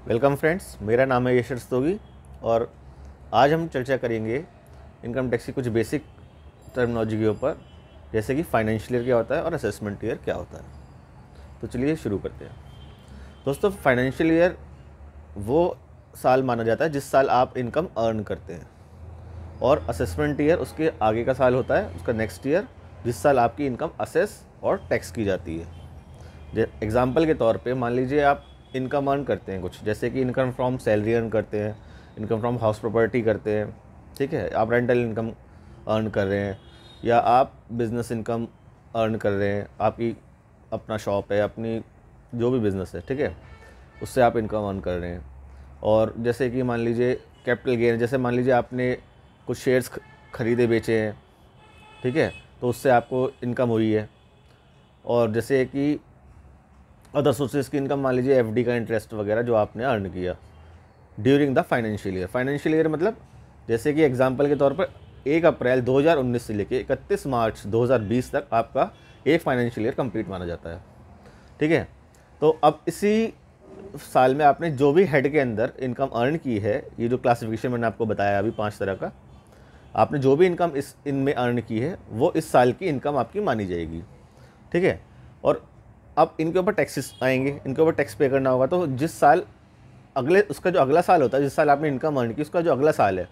Welcome friends, मेरा नाम है यश रस्तोगी और आज हम चर्चा करेंगे इनकम टैक्स की कुछ बेसिक टर्मिनोलॉजी के ऊपर, जैसे कि फाइनेंशियल ईयर क्या होता है और असेसमेंट ईयर क्या होता है। तो चलिए शुरू करते हैं। दोस्तों, फाइनेंशियल ईयर वो साल माना जाता है जिस साल आप इनकम अर्न करते हैं, और असेसमेंट ईयर उसके आगे का साल होता है, उसका नेक्स्ट ईयर, जिस साल आपकी इनकम असेस और टैक्स की जाती है। एग्जाम्पल के तौर पे मान लीजिए आप इनकम अर्न करते हैं कुछ, जैसे कि इनकम फ्रॉम सैलरी अर्न करते हैं, इनकम फ्रॉम हाउस प्रॉपर्टी करते हैं, ठीक है, आप रेंटल इनकम अर्न कर रहे हैं, या आप बिज़नेस इनकम अर्न कर रहे हैं, आपकी अपना शॉप है, अपनी जो भी बिज़नेस है, ठीक है, उससे आप इनकम अर्न कर रहे हैं। और जैसे कि मान लीजिए कैपिटल गेन, जैसे मान लीजिए आपने कुछ शेयर्स खरीदे बेचे हैं, ठीक है, तो उससे आपको इनकम हुई है। और जैसे कि अदर सोर्सेज की इनकम, मान लीजिए एफडी का इंटरेस्ट वगैरह जो आपने अर्न किया during the financial year. Financial year मतलब जैसे कि एग्जांपल के तौर पर 1 अप्रैल 2019 से लेके 31 मार्च 2020 तक आपका एक फाइनेंशियल ईयर कंप्लीट माना जाता है, ठीक है। तो अब इसी साल में आपने जो भी हेड के अंदर इनकम अर्न की है, ये जो क्लासिफिकेशन मैंने आपको बताया अभी 5 तरह का, आपने जो भी इनकम इनमें अर्न की है वो इस साल की इनकम आपकी मानी जाएगी, ठीक है। और अब इनके ऊपर टैक्सेस आएंगे, इनके ऊपर टैक्स पे करना होगा। तो जिस साल अगले, उसका जो अगला साल होता है, जिस साल आपने इनकम अर्न की, उसका जो अगला साल है,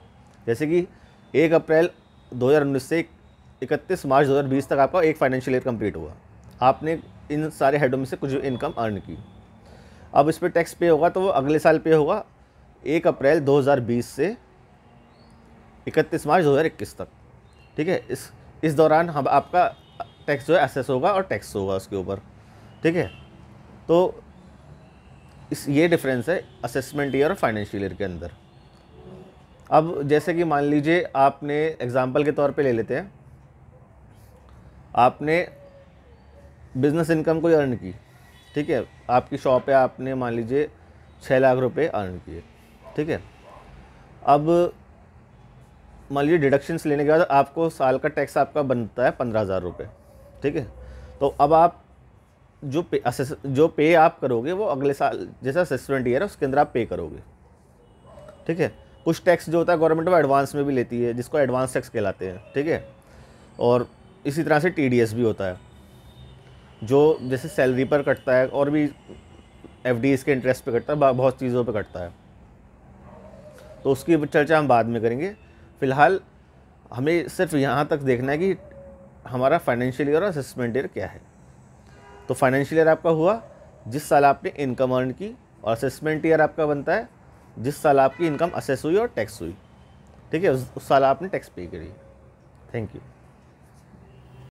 जैसे कि 1 अप्रैल 2019 से 31 मार्च 2020 तक आपका एक फाइनेंशियल ईयर कंप्लीट हुआ, आपने इन सारे हेडों में से कुछ इनकम अर्न की। अब इस पर टैक्स पे होगा तो वो अगले साल पे होगा 1 अप्रैल 2020 से 31 मार्च 2021 तक, ठीक है। इस दौरान हम आपका टैक्स जो है असेस होगा और टैक्स होगा उसके ऊपर, ठीक है। तो ये डिफरेंस है असेसमेंट ईयर और फाइनेंशियल ईयर के अंदर। अब जैसे कि मान लीजिए आपने एग्जांपल के तौर पे ले लेते हैं, आपने बिजनेस इनकम कोई अर्न की, ठीक है, आपकी शॉप है, आपने मान लीजिए 6 लाख रुपए अर्न किए, ठीक है। अब मान लीजिए डिडक्शंस लेने के बाद आपको साल का टैक्स आपका बनता है 15,000 रुपये, ठीक है। तो अब आप जो पे आप करोगे वो अगले साल जैसा असेसमेंट ईयर है उसके अंदर आप पे करोगे, ठीक है। कुछ टैक्स जो होता है गवर्नमेंट वो एडवांस में भी लेती है, जिसको एडवांस टैक्स कहलाते हैं, ठीक है। और इसी तरह से टीडीएस भी होता है, जो जैसे सैलरी पर कटता है, और भी एफडीज के इंटरेस्ट पे कटता है, बहुत चीज़ों पे कटता है। तो उसकी चर्चा हम बाद में करेंगे। फ़िलहाल हमें सिर्फ यहाँ तक देखना है कि हमारा फाइनेंशियल ईयर और असेसमेंट ईयर क्या है। तो फाइनेंशियल ईयर आपका हुआ जिस साल आपने इनकम अर्न की, और असेसमेंट ईयर आपका बनता है जिस साल आपकी इनकम असेस हुई और टैक्स हुई, ठीक है, उस साल आपने टैक्स पे करी। Thank you.